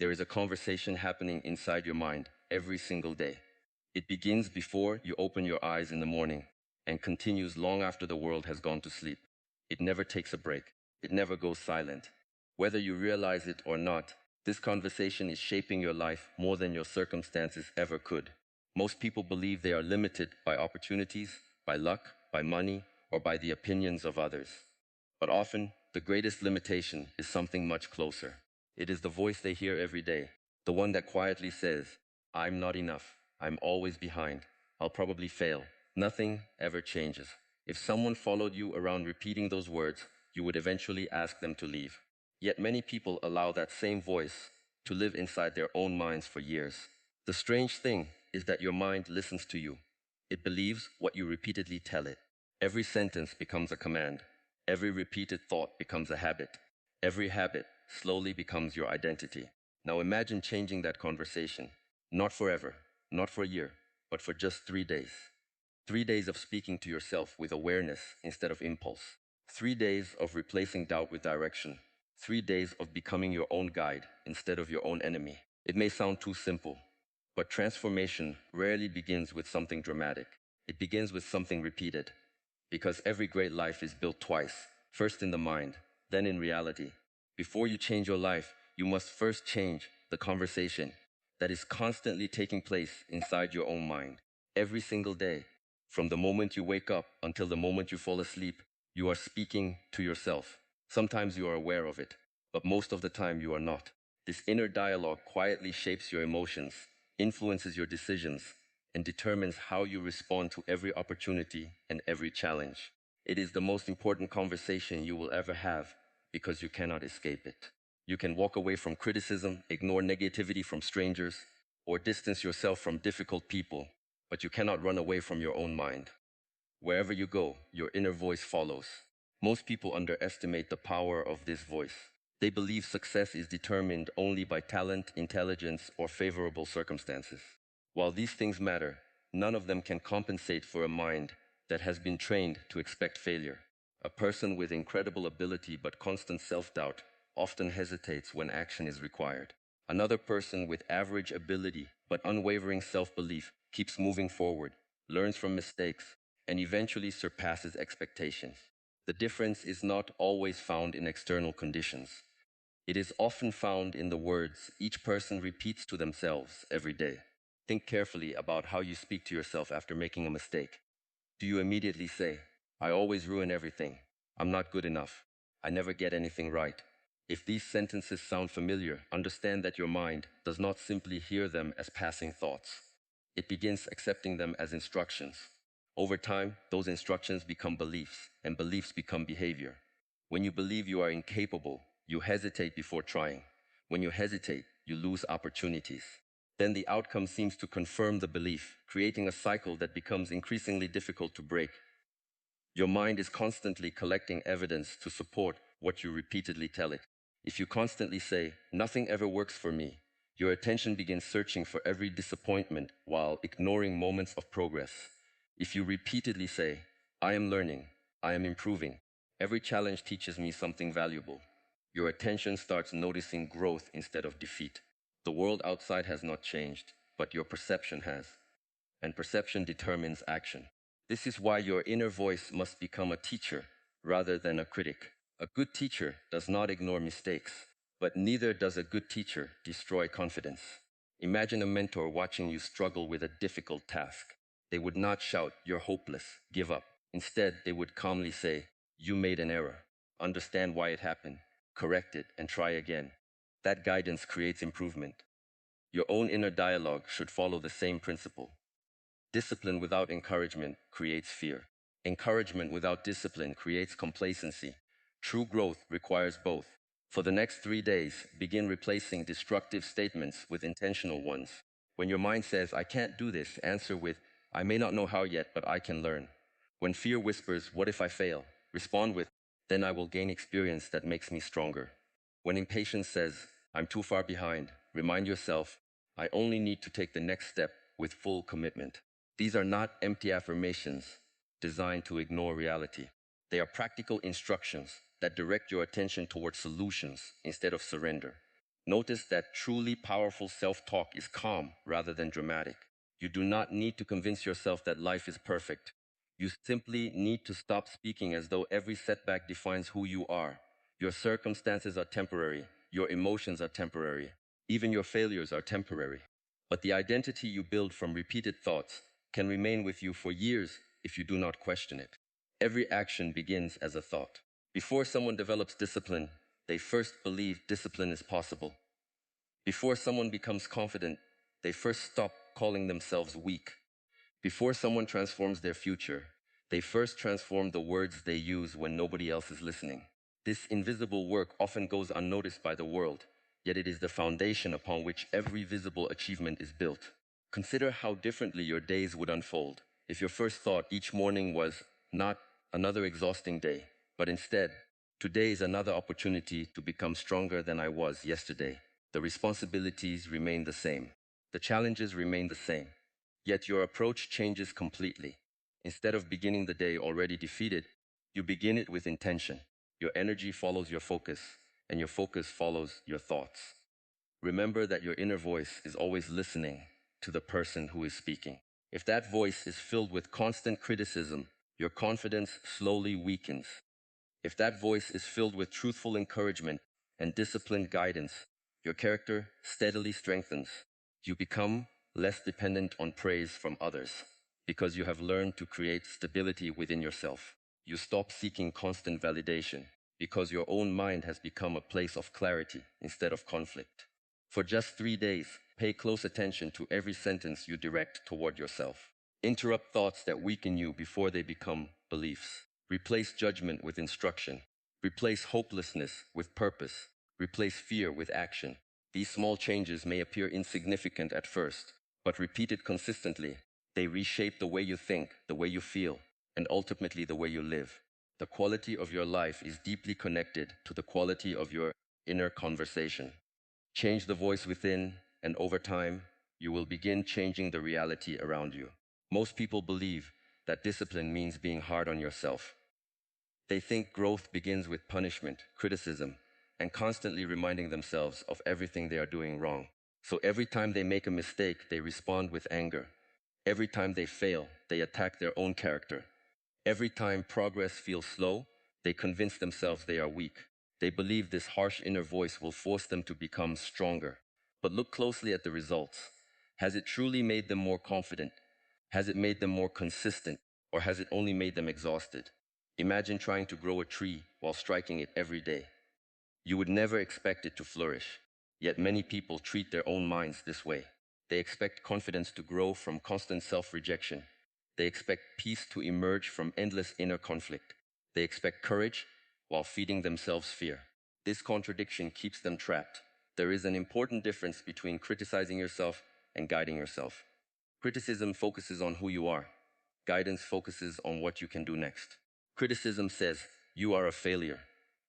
There is a conversation happening inside your mind every single day. It begins before you open your eyes in the morning and continues long after the world has gone to sleep. It never takes a break. It never goes silent. Whether you realize it or not, this conversation is shaping your life more than your circumstances ever could. Most people believe they are limited by opportunities, by luck, by money, or by the opinions of others. But often, the greatest limitation is something much closer. It is the voice they hear every day, the one that quietly says, I'm not enough, I'm always behind, I'll probably fail. Nothing ever changes. If someone followed you around repeating those words, you would eventually ask them to leave. Yet many people allow that same voice to live inside their own minds for years. The strange thing is that your mind listens to you. It believes what you repeatedly tell it. Every sentence becomes a command. Every repeated thought becomes a habit. Every habit slowly becomes your identity. Now imagine changing that conversation. Not forever, not for a year, but for just 3 days. 3 days of speaking to yourself with awareness instead of impulse. 3 days of replacing doubt with direction. 3 days of becoming your own guide instead of your own enemy. It may sound too simple, but transformation rarely begins with something dramatic. It begins with something repeated. Because every great life is built twice, first in the mind, then in reality. Before you change your life, you must first change the conversation that is constantly taking place inside your own mind. Every single day, from the moment you wake up until the moment you fall asleep, you are speaking to yourself. Sometimes you are aware of it, but most of the time you are not. This inner dialogue quietly shapes your emotions, influences your decisions, and determines how you respond to every opportunity and every challenge. It is the most important conversation you will ever have because you cannot escape it. You can walk away from criticism, ignore negativity from strangers, or distance yourself from difficult people, but you cannot run away from your own mind. Wherever you go, your inner voice follows. Most people underestimate the power of this voice. They believe success is determined only by talent, intelligence, or favorable circumstances. While these things matter, none of them can compensate for a mind that has been trained to expect failure. A person with incredible ability but constant self-doubt often hesitates when action is required. Another person with average ability but unwavering self-belief keeps moving forward, learns from mistakes, and eventually surpasses expectations. The difference is not always found in external conditions. It is often found in the words each person repeats to themselves every day. Think carefully about how you speak to yourself after making a mistake. Do you immediately say, I always ruin everything. I'm not good enough. I never get anything right. If these sentences sound familiar, understand that your mind does not simply hear them as passing thoughts. It begins accepting them as instructions. Over time, those instructions become beliefs, and beliefs become behavior. When you believe you are incapable, you hesitate before trying. When you hesitate, you lose opportunities. Then the outcome seems to confirm the belief, creating a cycle that becomes increasingly difficult to break. Your mind is constantly collecting evidence to support what you repeatedly tell it. If you constantly say, nothing ever works for me, your attention begins searching for every disappointment while ignoring moments of progress. If you repeatedly say, I am learning, I am improving, every challenge teaches me something valuable, your attention starts noticing growth instead of defeat. The world outside has not changed, but your perception has. And perception determines action. This is why your inner voice must become a teacher rather than a critic. A good teacher does not ignore mistakes, but neither does a good teacher destroy confidence. Imagine a mentor watching you struggle with a difficult task. They would not shout, you're hopeless, give up. Instead, they would calmly say, you made an error. Understand why it happened, correct it, and try again. That guidance creates improvement. Your own inner dialogue should follow the same principle. Discipline without encouragement creates fear. Encouragement without discipline creates complacency. True growth requires both. For the next 3 days, begin replacing destructive statements with intentional ones. When your mind says, I can't do this, answer with, I may not know how yet, but I can learn. When fear whispers, what if I fail? Respond with, then I will gain experience that makes me stronger. When impatience says, I'm too far behind, remind yourself, I only need to take the next step with full commitment. These are not empty affirmations designed to ignore reality. They are practical instructions that direct your attention towards solutions instead of surrender. Notice that truly powerful self-talk is calm rather than dramatic. You do not need to convince yourself that life is perfect. You simply need to stop speaking as though every setback defines who you are. Your circumstances are temporary. Your emotions are temporary. Even your failures are temporary. But the identity you build from repeated thoughts can remain with you for years if you do not question it. Every action begins as a thought. Before someone develops discipline, they first believe discipline is possible. Before someone becomes confident, they first stop calling themselves weak. Before someone transforms their future, they first transform the words they use when nobody else is listening. This invisible work often goes unnoticed by the world, yet it is the foundation upon which every visible achievement is built. Consider how differently your days would unfold if your first thought each morning was not another exhausting day, but instead, today is another opportunity to become stronger than I was yesterday. The responsibilities remain the same. The challenges remain the same. Yet your approach changes completely. Instead of beginning the day already defeated, you begin it with intention. Your energy follows your focus, and your focus follows your thoughts. Remember that your inner voice is always listening to the person who is speaking. If that voice is filled with constant criticism, your confidence slowly weakens. If that voice is filled with truthful encouragement and disciplined guidance, your character steadily strengthens. You become less dependent on praise from others because you have learned to create stability within yourself. You stop seeking constant validation because your own mind has become a place of clarity instead of conflict. For just 3 days, pay close attention to every sentence you direct toward yourself. Interrupt thoughts that weaken you before they become beliefs. Replace judgment with instruction. Replace hopelessness with purpose. Replace fear with action. These small changes may appear insignificant at first, but repeated consistently, they reshape the way you think, the way you feel, and ultimately the way you live. The quality of your life is deeply connected to the quality of your inner conversation. Change the voice within, and over time, you will begin changing the reality around you. Most people believe that discipline means being hard on yourself. They think growth begins with punishment, criticism, and constantly reminding themselves of everything they are doing wrong. So every time they make a mistake, they respond with anger. Every time they fail, they attack their own character. Every time progress feels slow, they convince themselves they are weak. They believe this harsh inner voice will force them to become stronger. But look closely at the results. Has it truly made them more confident? Has it made them more consistent? Or has it only made them exhausted? Imagine trying to grow a tree while striking it every day. You would never expect it to flourish. Yet many people treat their own minds this way. They expect confidence to grow from constant self-rejection. They expect peace to emerge from endless inner conflict. They expect courage while feeding themselves fear. This contradiction keeps them trapped. There is an important difference between criticizing yourself and guiding yourself. Criticism focuses on who you are. Guidance focuses on what you can do next. Criticism says, you are a failure.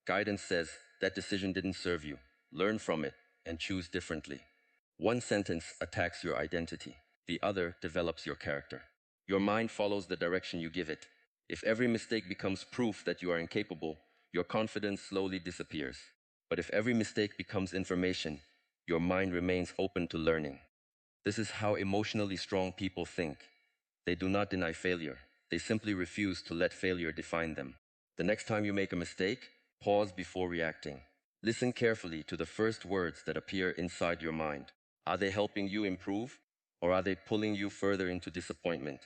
Guidance says, that decision didn't serve you. Learn from it and choose differently. One sentence attacks your identity. The other develops your character. Your mind follows the direction you give it. If every mistake becomes proof that you are incapable, your confidence slowly disappears. But if every mistake becomes information, your mind remains open to learning. This is how emotionally strong people think. They do not deny failure. They simply refuse to let failure define them. The next time you make a mistake, pause before reacting. Listen carefully to the first words that appear inside your mind. Are they helping you improve, or are they pulling you further into disappointment?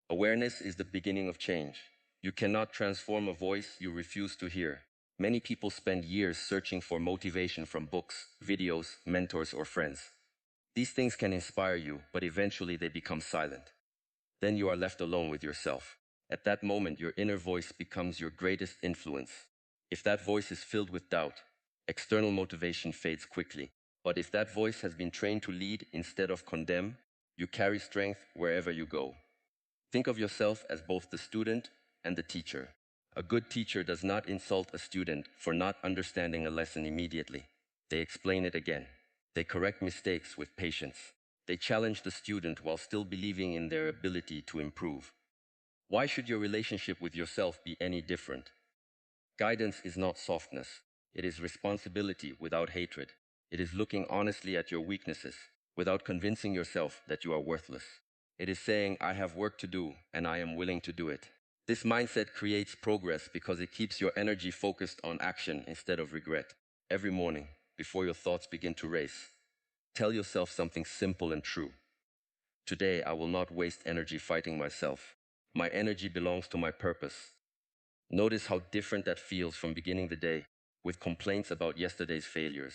Awareness is the beginning of change. You cannot transform a voice you refuse to hear. Many people spend years searching for motivation from books, videos, mentors, or friends. These things can inspire you, but eventually they become silent. Then you are left alone with yourself. At that moment, your inner voice becomes your greatest influence. If that voice is filled with doubt, external motivation fades quickly. But if that voice has been trained to lead instead of condemn, you carry strength wherever you go. Think of yourself as both the student and the teacher. A good teacher does not insult a student for not understanding a lesson immediately. They explain it again. They correct mistakes with patience. They challenge the student while still believing in their ability to improve. Why should your relationship with yourself be any different? Guidance is not softness. It is responsibility without hatred. It is looking honestly at your weaknesses without convincing yourself that you are worthless. It is saying, I have work to do and I am willing to do it. This mindset creates progress because it keeps your energy focused on action instead of regret. Every morning, before your thoughts begin to race, tell yourself something simple and true. Today, I will not waste energy fighting myself. My energy belongs to my purpose. Notice how different that feels from beginning the day with complaints about yesterday's failures.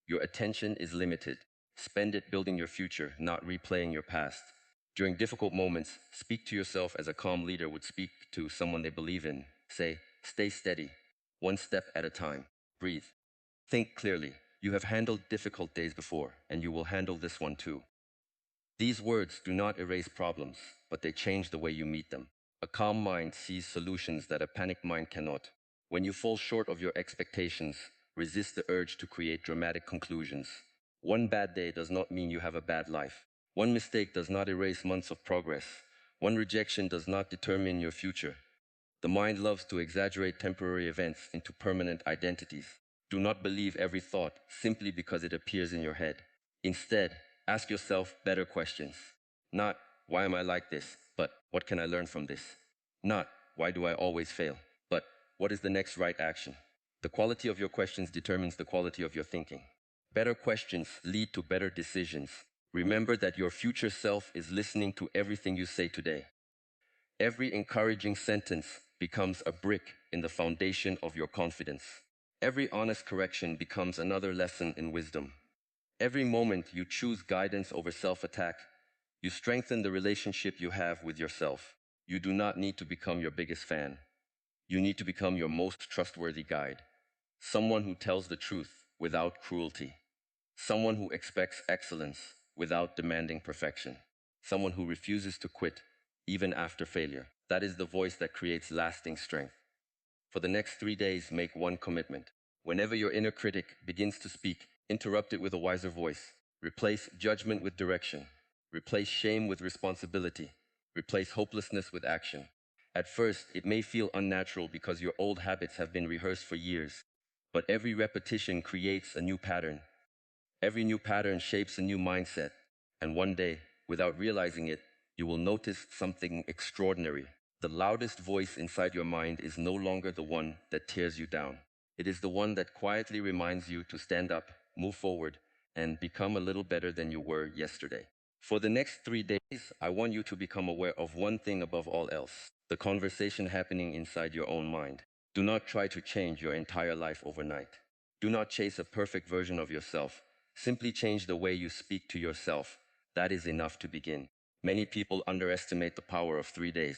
Your attention is limited. Spend it building your future, not replaying your past. During difficult moments, speak to yourself as a calm leader would speak to someone they believe in. Say, stay steady, one step at a time. Breathe. Think clearly. You have handled difficult days before, and you will handle this one too. These words do not erase problems, but they change the way you meet them. A calm mind sees solutions that a panicked mind cannot. When you fall short of your expectations, resist the urge to create dramatic conclusions. One bad day does not mean you have a bad life. One mistake does not erase months of progress. One rejection does not determine your future. The mind loves to exaggerate temporary events into permanent identities. Do not believe every thought simply because it appears in your head. Instead, ask yourself better questions. Not, why am I like this? But, what can I learn from this? Not, why do I always fail? But, what is the next right action? The quality of your questions determines the quality of your thinking. Better questions lead to better decisions. Remember that your future self is listening to everything you say today. Every encouraging sentence becomes a brick in the foundation of your confidence. Every honest correction becomes another lesson in wisdom. Every moment you choose guidance over self-attack, you strengthen the relationship you have with yourself. You do not need to become your biggest fan. You need to become your most trustworthy guide. Someone who tells the truth without cruelty. Someone who expects excellence without demanding perfection. Someone who refuses to quit even after failure. That is the voice that creates lasting strength. For the next 3 days, make one commitment. Whenever your inner critic begins to speak, interrupt it with a wiser voice. Replace judgment with direction. Replace shame with responsibility. Replace hopelessness with action. At first, it may feel unnatural because your old habits have been rehearsed for years. But every repetition creates a new pattern. Every new pattern shapes a new mindset. And one day, without realizing it, you will notice something extraordinary. The loudest voice inside your mind is no longer the one that tears you down. It is the one that quietly reminds you to stand up, move forward, and become a little better than you were yesterday. For the next 3 days, I want you to become aware of one thing above all else: the conversation happening inside your own mind. Do not try to change your entire life overnight. Do not chase a perfect version of yourself. Simply change the way you speak to yourself. That is enough to begin. Many people underestimate the power of 3 days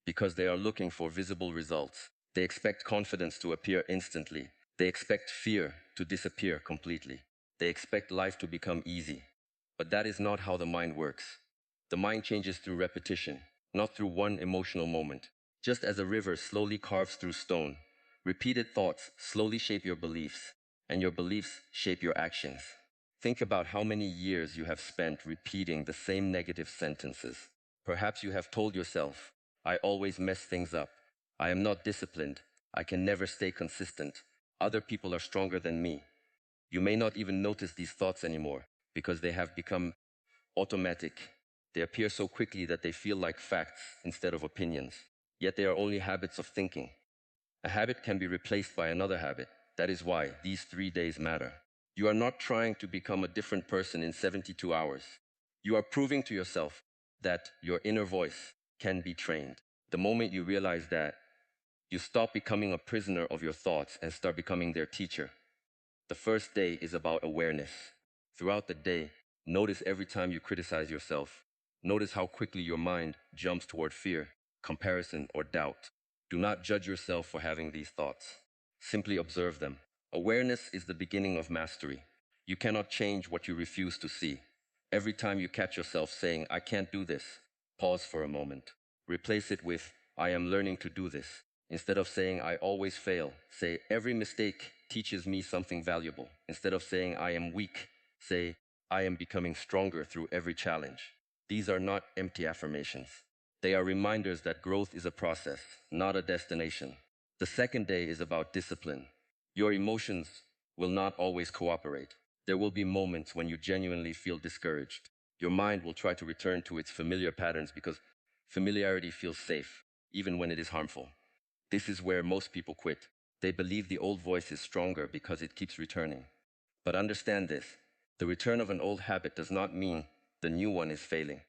because they are looking for visible results. They expect confidence to appear instantly. They expect fear to disappear completely. They expect life to become easy. But that is not how the mind works. The mind changes through repetition, not through one emotional moment. Just as a river slowly carves through stone, repeated thoughts slowly shape your beliefs, and your beliefs shape your actions. Think about how many years you have spent repeating the same negative sentences. Perhaps you have told yourself, I always mess things up. I am not disciplined. I can never stay consistent. Other people are stronger than me. You may not even notice these thoughts anymore because they have become automatic. They appear so quickly that they feel like facts instead of opinions. Yet they are only habits of thinking. A habit can be replaced by another habit. That is why these 3 days matter. You are not trying to become a different person in 72 hours. You are proving to yourself that your inner voice can be trained. The moment you realize that, you stop becoming a prisoner of your thoughts and start becoming their teacher. The first day is about awareness. Throughout the day, notice every time you criticize yourself. Notice how quickly your mind jumps toward fear, comparison, or doubt. Do not judge yourself for having these thoughts. Simply observe them. Awareness is the beginning of mastery. You cannot change what you refuse to see. Every time you catch yourself saying, I can't do this, pause for a moment. Replace it with, I am learning to do this. Instead of saying, I always fail, say, every mistake teaches me something valuable. Instead of saying, I am weak, say, I am becoming stronger through every challenge. These are not empty affirmations. They are reminders that growth is a process, not a destination. The second day is about discipline. Your emotions will not always cooperate. There will be moments when you genuinely feel discouraged. Your mind will try to return to its familiar patterns because familiarity feels safe, even when it is harmful. This is where most people quit. They believe the old voice is stronger because it keeps returning. But understand this, the return of an old habit does not mean the new one is failing.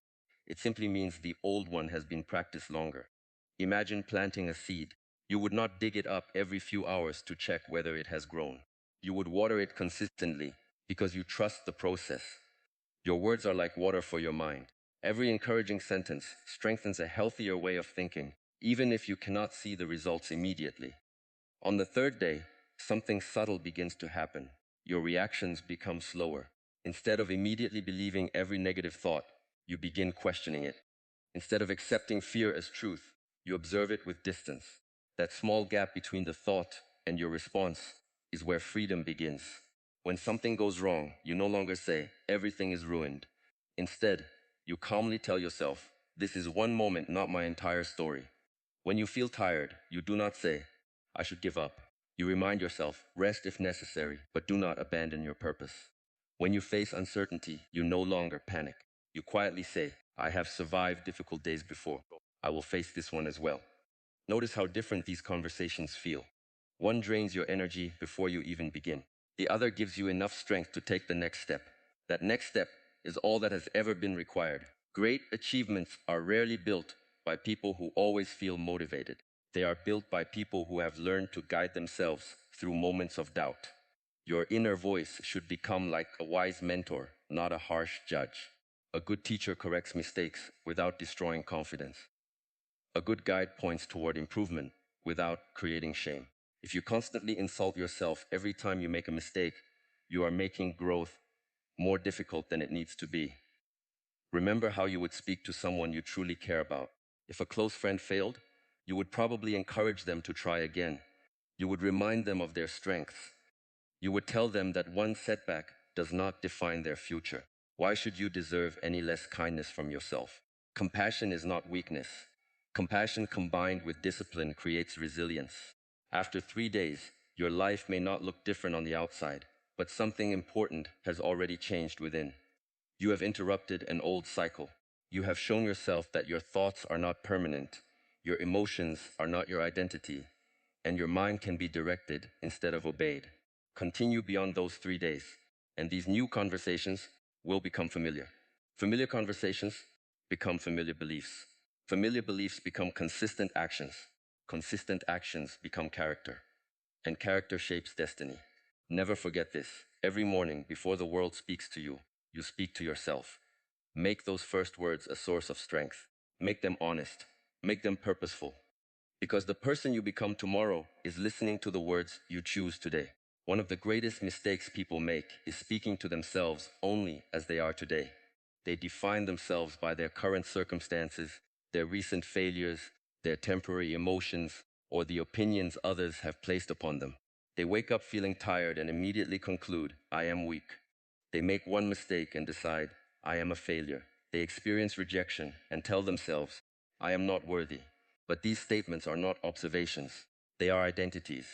It simply means the old one has been practiced longer. Imagine planting a seed. You would not dig it up every few hours to check whether it has grown. You would water it consistently because you trust the process. Your words are like water for your mind. Every encouraging sentence strengthens a healthier way of thinking, even if you cannot see the results immediately. On the third day, something subtle begins to happen. Your reactions become slower. Instead of immediately believing every negative thought, you begin questioning it. Instead of accepting fear as truth, you observe it with distance. That small gap between the thought and your response is where freedom begins. When something goes wrong, you no longer say, everything is ruined. Instead, you calmly tell yourself, this is one moment, not my entire story. When you feel tired, you do not say, I should give up. You remind yourself, rest if necessary, but do not abandon your purpose. When you face uncertainty, you no longer panic. You quietly say, I have survived difficult days before. I will face this one as well. Notice how different these conversations feel. One drains your energy before you even begin. The other gives you enough strength to take the next step. That next step is all that has ever been required. Great achievements are rarely built by people who always feel motivated. They are built by people who have learned to guide themselves through moments of doubt. Your inner voice should become like a wise mentor, not a harsh judge. A good teacher corrects mistakes without destroying confidence. A good guide points toward improvement without creating shame. If you constantly insult yourself every time you make a mistake, you are making growth more difficult than it needs to be. Remember how you would speak to someone you truly care about. If a close friend failed, you would probably encourage them to try again. You would remind them of their strengths. You would tell them that one setback does not define their future. Why should you deserve any less kindness from yourself? Compassion is not weakness. Compassion combined with discipline creates resilience. After 3 days, your life may not look different on the outside, but something important has already changed within. You have interrupted an old cycle. You have shown yourself that your thoughts are not permanent, your emotions are not your identity, and your mind can be directed instead of obeyed. Continue beyond those 3 days, and these new conversations will become familiar. Familiar conversations become familiar beliefs. Familiar beliefs become consistent actions. Consistent actions become character, and character shapes destiny. Never forget this. Every morning, before the world speaks to you, you speak to yourself. Make those first words a source of strength. Make them honest. Make them purposeful. Because the person you become tomorrow is listening to the words you choose today. One of the greatest mistakes people make is speaking to themselves only as they are today. They define themselves by their current circumstances, their recent failures, their temporary emotions, or the opinions others have placed upon them. They wake up feeling tired and immediately conclude, I am weak. They make one mistake and decide, I am a failure. They experience rejection and tell themselves, I am not worthy. But these statements are not observations. They are identities.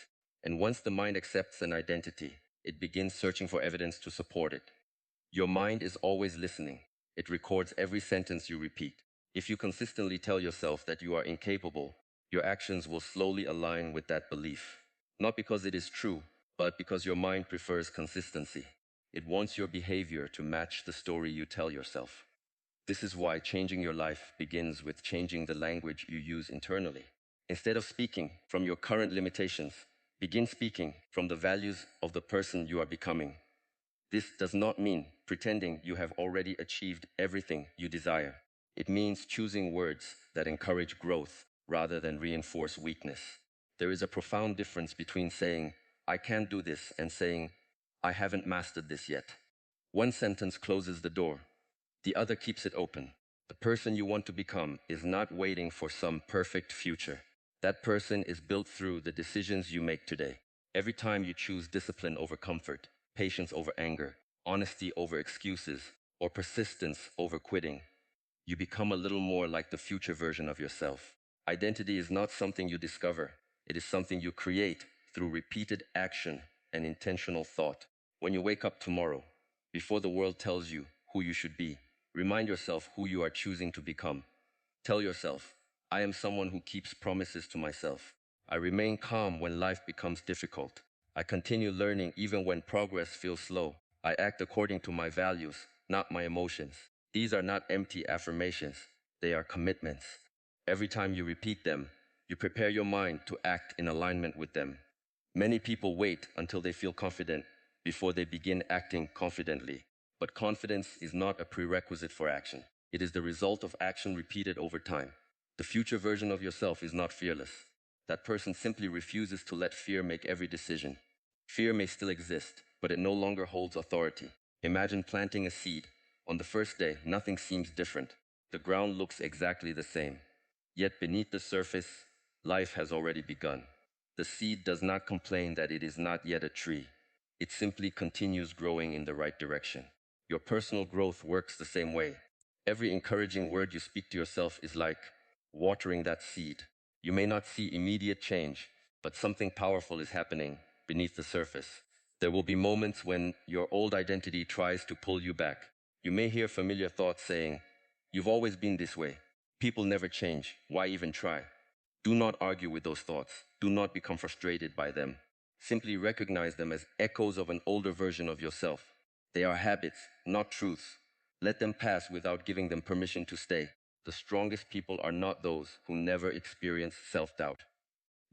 And once the mind accepts an identity, it begins searching for evidence to support it. Your mind is always listening. It records every sentence you repeat. If you consistently tell yourself that you are incapable, your actions will slowly align with that belief. Not because it is true, but because your mind prefers consistency. It wants your behavior to match the story you tell yourself. This is why changing your life begins with changing the language you use internally. Instead of speaking from your current limitations, begin speaking from the values of the person you are becoming. This does not mean pretending you have already achieved everything you desire. It means choosing words that encourage growth rather than reinforce weakness. There is a profound difference between saying, I can't do this, and saying, I haven't mastered this yet. One sentence closes the door, the other keeps it open. The person you want to become is not waiting for some perfect future. That person is built through the decisions you make today. Every time you choose discipline over comfort, patience over anger, honesty over excuses, or persistence over quitting, you become a little more like the future version of yourself. Identity is not something you discover. It is something you create through repeated action and intentional thought. When you wake up tomorrow, Before the world tells you who you should be, remind yourself who you are choosing to become. Tell yourself, I am someone who keeps promises to myself. I remain calm when life becomes difficult. I continue learning even when progress feels slow. I act according to my values, not my emotions. These are not empty affirmations, they are commitments. Every time you repeat them, you prepare your mind to act in alignment with them. Many people wait until they feel confident before they begin acting confidently. But confidence is not a prerequisite for action. It is the result of action repeated over time. The future version of yourself is not fearless. That person simply refuses to let fear make every decision. Fear may still exist, but it no longer holds authority. Imagine planting a seed. On the first day, nothing seems different. The ground looks exactly the same. Yet beneath the surface, life has already begun. The seed does not complain that it is not yet a tree. It simply continues growing in the right direction. Your personal growth works the same way. Every encouraging word you speak to yourself is like watering that seed. You may not see immediate change, but something powerful is happening beneath the surface. There will be moments when your old identity tries to pull you back. You may hear familiar thoughts saying, "You've always been this way. People never change. Why even try?" Do not argue with those thoughts. Do not become frustrated by them. Simply recognize them as echoes of an older version of yourself. They are habits, not truths. Let them pass without giving them permission to stay. The strongest people are not those who never experience self-doubt.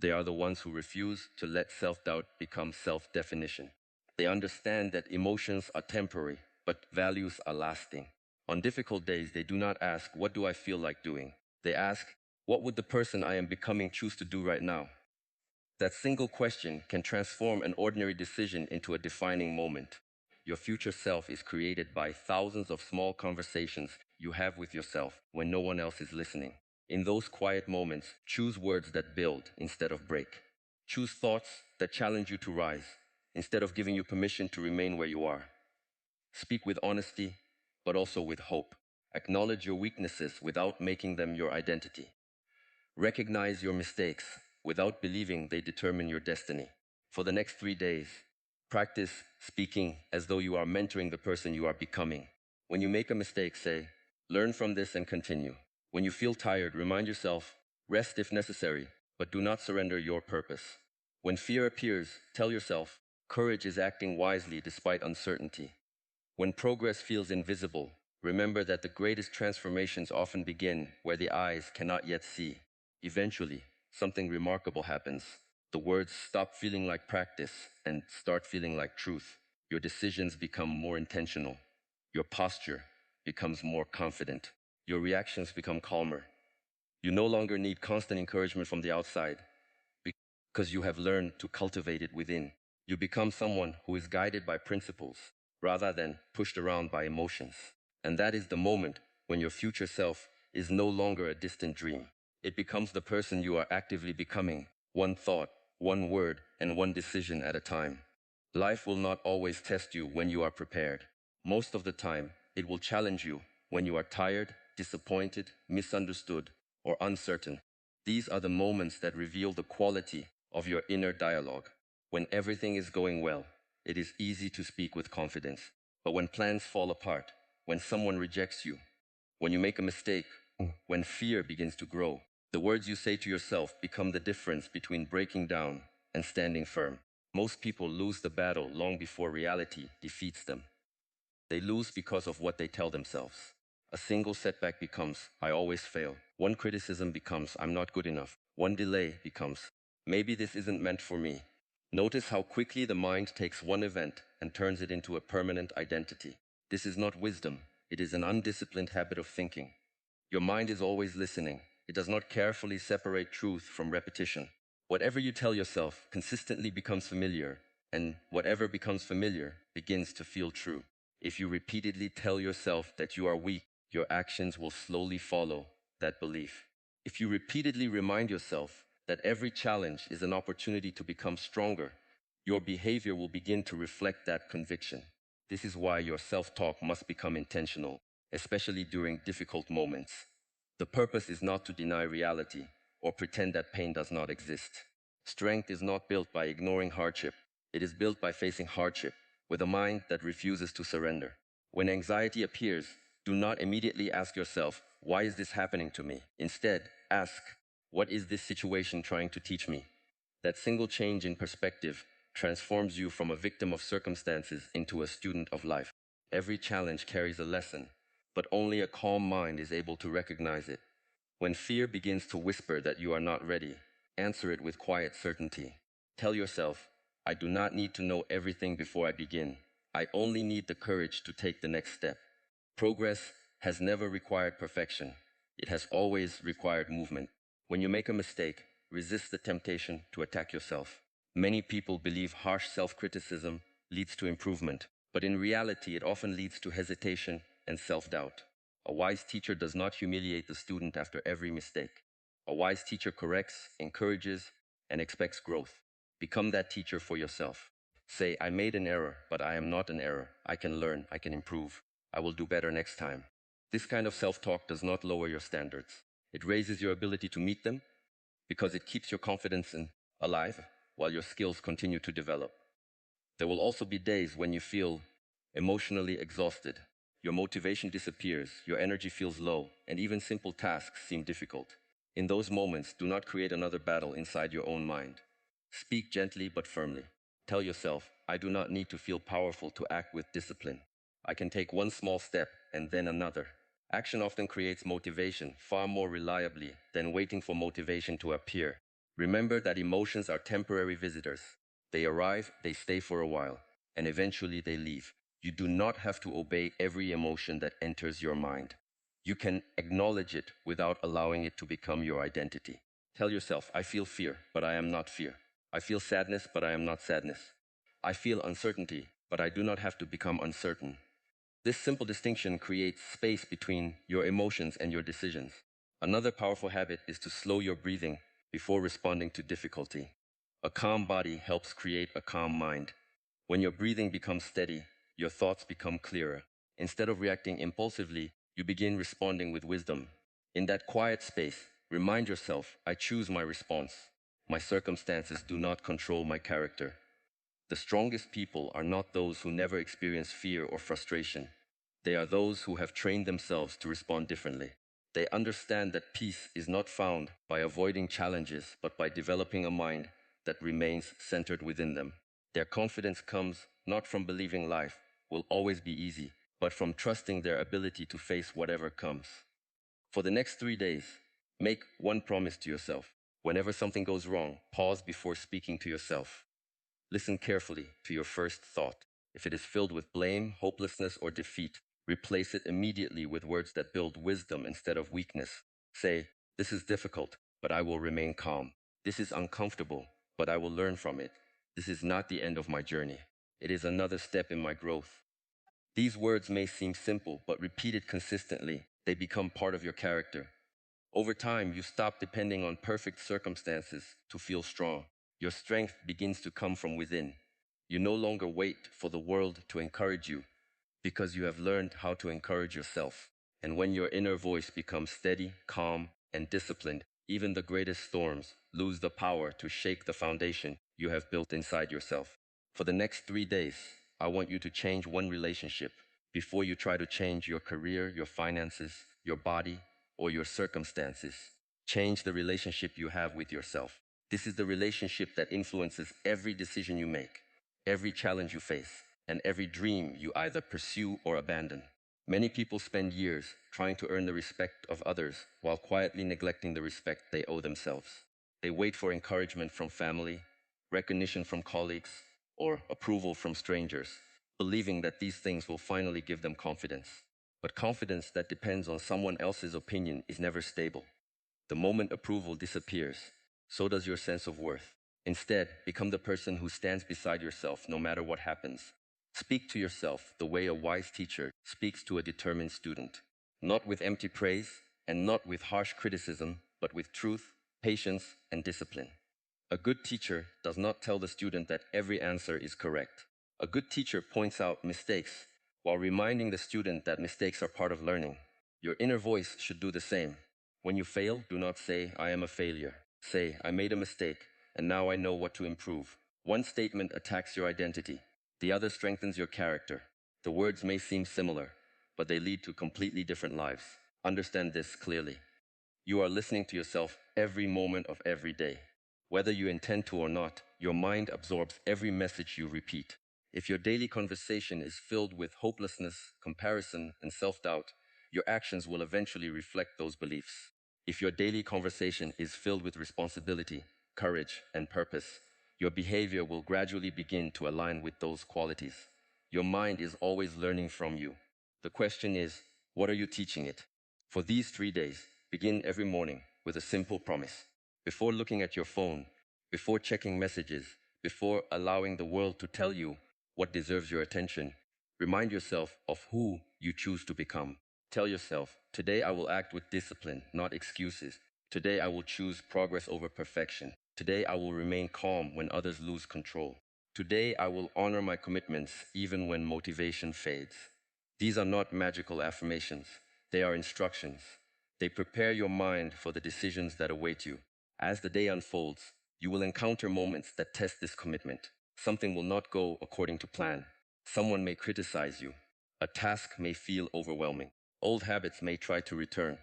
They are the ones who refuse to let self-doubt become self-definition. They understand that emotions are temporary, but values are lasting. On difficult days, they do not ask, "What do I feel like doing?" They ask, "What would the person I am becoming choose to do right now?" That single question can transform an ordinary decision into a defining moment. Your future self is created by thousands of small conversations you have with yourself when no one else is listening. In those quiet moments, choose words that build instead of break. Choose thoughts that challenge you to rise instead of giving you permission to remain where you are. Speak with honesty, but also with hope. Acknowledge your weaknesses without making them your identity. Recognize your mistakes without believing they determine your destiny. For the next 3 days, practice speaking as though you are mentoring the person you are becoming. When you make a mistake, say, "Learn from this and continue." When you feel tired, remind yourself, "Rest if necessary, but do not surrender your purpose." When fear appears, tell yourself, "Courage is acting wisely despite uncertainty." When progress feels invisible, remember that the greatest transformations often begin where the eyes cannot yet see. Eventually, something remarkable happens. The words stop feeling like practice and start feeling like truth. Your decisions become more intentional. Your posture becomes more confident. Your reactions become calmer. You no longer need constant encouragement from the outside because you have learned to cultivate it within. You become someone who is guided by principles rather than pushed around by emotions. And that is the moment when your future self is no longer a distant dream. It becomes the person you are actively becoming, one thought, one word, and one decision at a time. Life will not always test you when you are prepared. Most of the time, it will challenge you when you are tired, disappointed, misunderstood, or uncertain. These are the moments that reveal the quality of your inner dialogue. When everything is going well, it is easy to speak with confidence. But when plans fall apart, when someone rejects you, when you make a mistake, when fear begins to grow, the words you say to yourself become the difference between breaking down and standing firm. Most people lose the battle long before reality defeats them. They lose because of what they tell themselves. A single setback becomes, "I always fail." One criticism becomes, "I'm not good enough." One delay becomes, "Maybe this isn't meant for me." Notice how quickly the mind takes one event and turns it into a permanent identity. This is not wisdom, it is an undisciplined habit of thinking. Your mind is always listening. It does not carefully separate truth from repetition. Whatever you tell yourself consistently becomes familiar, and whatever becomes familiar begins to feel true. If you repeatedly tell yourself that you are weak, your actions will slowly follow that belief. If you repeatedly remind yourself that every challenge is an opportunity to become stronger, your behavior will begin to reflect that conviction. This is why your self-talk must become intentional, especially during difficult moments. The purpose is not to deny reality or pretend that pain does not exist. Strength is not built by ignoring hardship. It is built by facing hardship with a mind that refuses to surrender. When anxiety appears, do not immediately ask yourself, why is this happening to me? Instead, ask, what is this situation trying to teach me? That single change in perspective transforms you from a victim of circumstances into a student of life. Every challenge carries a lesson, but only a calm mind is able to recognize it. When fear begins to whisper that you are not ready, answer it with quiet certainty. Tell yourself, I do not need to know everything before I begin. I only need the courage to take the next step. Progress has never required perfection. It has always required movement. When you make a mistake, resist the temptation to attack yourself. Many people believe harsh self-criticism leads to improvement, but in reality it often leads to hesitation and self-doubt. A wise teacher does not humiliate the student after every mistake. A wise teacher corrects, encourages, and expects growth. Become that teacher for yourself. Say, I made an error, but I am not an error. I can learn, I can improve. I will do better next time. This kind of self-talk does not lower your standards. It raises your ability to meet them because it keeps your confidence alive while your skills continue to develop. There will also be days when you feel emotionally exhausted. Your motivation disappears, your energy feels low, and even simple tasks seem difficult. In those moments, do not create another battle inside your own mind. Speak gently but firmly. Tell yourself, I do not need to feel powerful to act with discipline. I can take one small step and then another. Action often creates motivation far more reliably than waiting for motivation to appear. Remember that emotions are temporary visitors. They arrive, they stay for a while, and eventually they leave. You do not have to obey every emotion that enters your mind. You can acknowledge it without allowing it to become your identity. Tell yourself, I feel fear, but I am not fear. I feel sadness, but I am not sadness. I feel uncertainty, but I do not have to become uncertain. This simple distinction creates space between your emotions and your decisions. Another powerful habit is to slow your breathing before responding to difficulty. A calm body helps create a calm mind. When your breathing becomes steady, your thoughts become clearer. Instead of reacting impulsively, you begin responding with wisdom. In that quiet space, remind yourself, I choose my response. My circumstances do not control my character. The strongest people are not those who never experience fear or frustration. They are those who have trained themselves to respond differently. They understand that peace is not found by avoiding challenges, but by developing a mind that remains centered within them. Their confidence comes not from believing life will always be easy, but from trusting their ability to face whatever comes. For the next 3 days, make one promise to yourself. Whenever something goes wrong, pause before speaking to yourself. Listen carefully to your first thought. If it is filled with blame, hopelessness, or defeat, replace it immediately with words that build wisdom instead of weakness. Say, this is difficult, but I will remain calm. This is uncomfortable, but I will learn from it. This is not the end of my journey. It is another step in my growth. These words may seem simple, but repeated consistently, they become part of your character. Over time, you stop depending on perfect circumstances to feel strong. Your strength begins to come from within. You no longer wait for the world to encourage you because you have learned how to encourage yourself. And when your inner voice becomes steady, calm, and disciplined, even the greatest storms lose the power to shake the foundation you have built inside yourself. For the next 3 days, I want you to change one relationship before you try to change your career, your finances, your body, or your circumstances. Change the relationship you have with yourself. This is the relationship that influences every decision you make, every challenge you face, and every dream you either pursue or abandon. Many people spend years trying to earn the respect of others while quietly neglecting the respect they owe themselves. They wait for encouragement from family, recognition from colleagues, or approval from strangers, believing that these things will finally give them confidence. But confidence that depends on someone else's opinion is never stable. The moment approval disappears, so does your sense of worth. Instead, become the person who stands beside yourself no matter what happens. Speak to yourself the way a wise teacher speaks to a determined student. Not with empty praise and not with harsh criticism, but with truth, patience, and discipline. A good teacher does not tell the student that every answer is correct. A good teacher points out mistakes while reminding the student that mistakes are part of learning. Your inner voice should do the same. When you fail, do not say, I am a failure. Say, I made a mistake, and now I know what to improve. One statement attacks your identity. The other strengthens your character. The words may seem similar, but they lead to completely different lives. Understand this clearly. You are listening to yourself every moment of every day. Whether you intend to or not, your mind absorbs every message you repeat. If your daily conversation is filled with hopelessness, comparison, and self-doubt, your actions will eventually reflect those beliefs. If your daily conversation is filled with responsibility, courage, and purpose, your behavior will gradually begin to align with those qualities. Your mind is always learning from you. The question is, what are you teaching it? For these 3 days, begin every morning with a simple promise. Before looking at your phone, before checking messages, before allowing the world to tell you what deserves your attention, remind yourself of who you choose to become. Tell yourself, today I will act with discipline, not excuses. Today I will choose progress over perfection. Today I will remain calm when others lose control. Today I will honor my commitments even when motivation fades. These are not magical affirmations. They are instructions. They prepare your mind for the decisions that await you. As the day unfolds, you will encounter moments that test this commitment. Something will not go according to plan. Someone may criticize you. A task may feel overwhelming. Old habits may try to return.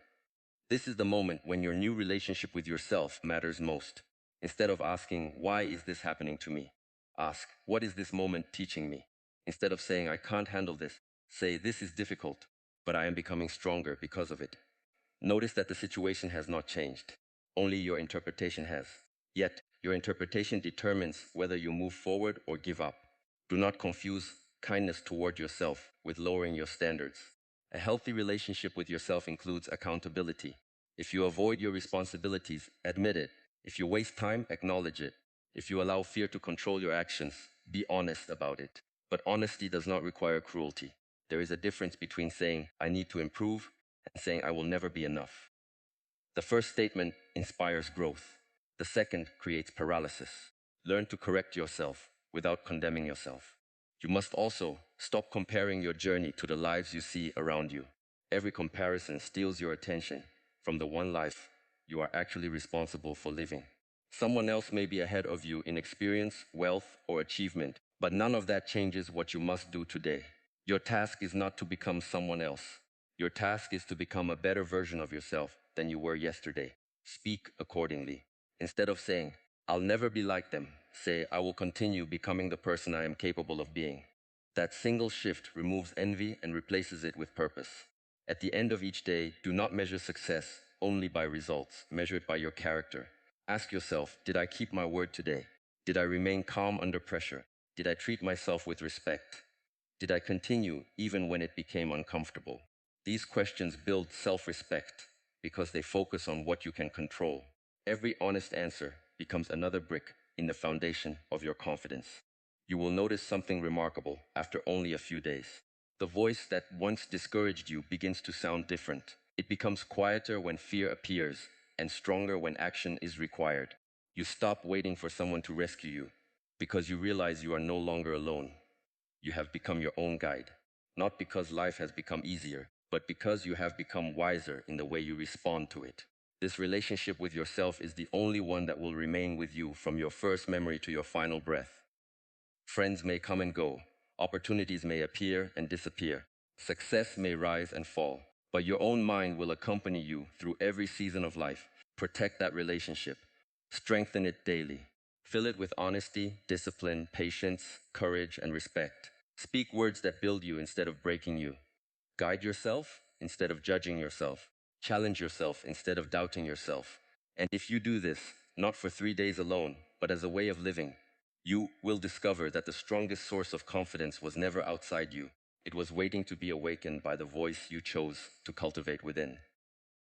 This is the moment when your new relationship with yourself matters most. Instead of asking, why is this happening to me? Ask, what is this moment teaching me? Instead of saying, I can't handle this, say, this is difficult, but I am becoming stronger because of it. Notice that the situation has not changed. Only your interpretation has. Yet, your interpretation determines whether you move forward or give up. Do not confuse kindness toward yourself with lowering your standards. A healthy relationship with yourself includes accountability. If you avoid your responsibilities, admit it. If you waste time, acknowledge it. If you allow fear to control your actions, be honest about it. But honesty does not require cruelty. There is a difference between saying, I need to improve, and saying, I will never be enough. The first statement inspires growth. The second creates paralysis. Learn to correct yourself without condemning yourself. You must also stop comparing your journey to the lives you see around you. Every comparison steals your attention from the one life you are actually responsible for living. Someone else may be ahead of you in experience, wealth, or achievement, but none of that changes what you must do today. Your task is not to become someone else. Your task is to become a better version of yourself than you were yesterday. Speak accordingly. Instead of saying, I'll never be like them, say, I will continue becoming the person I am capable of being. That single shift removes envy and replaces it with purpose. At the end of each day, do not measure success only by results. Measure it by your character. Ask yourself, did I keep my word today? Did I remain calm under pressure? Did I treat myself with respect? Did I continue even when it became uncomfortable? These questions build self-respect because they focus on what you can control. Every honest answer becomes another brick in the foundation of your confidence. You will notice something remarkable after only a few days. The voice that once discouraged you begins to sound different. It becomes quieter when fear appears and stronger when action is required. You stop waiting for someone to rescue you because you realize you are no longer alone. You have become your own guide, not because life has become easier, but because you have become wiser in the way you respond to it. This relationship with yourself is the only one that will remain with you from your first memory to your final breath. Friends may come and go, opportunities may appear and disappear, success may rise and fall, but your own mind will accompany you through every season of life. Protect that relationship, strengthen it daily. Fill it with honesty, discipline, patience, courage, and respect. Speak words that build you instead of breaking you. Guide yourself instead of judging yourself. Challenge yourself instead of doubting yourself. And if you do this, not for 3 days alone, but as a way of living, you will discover that the strongest source of confidence was never outside you. It was waiting to be awakened by the voice you chose to cultivate within.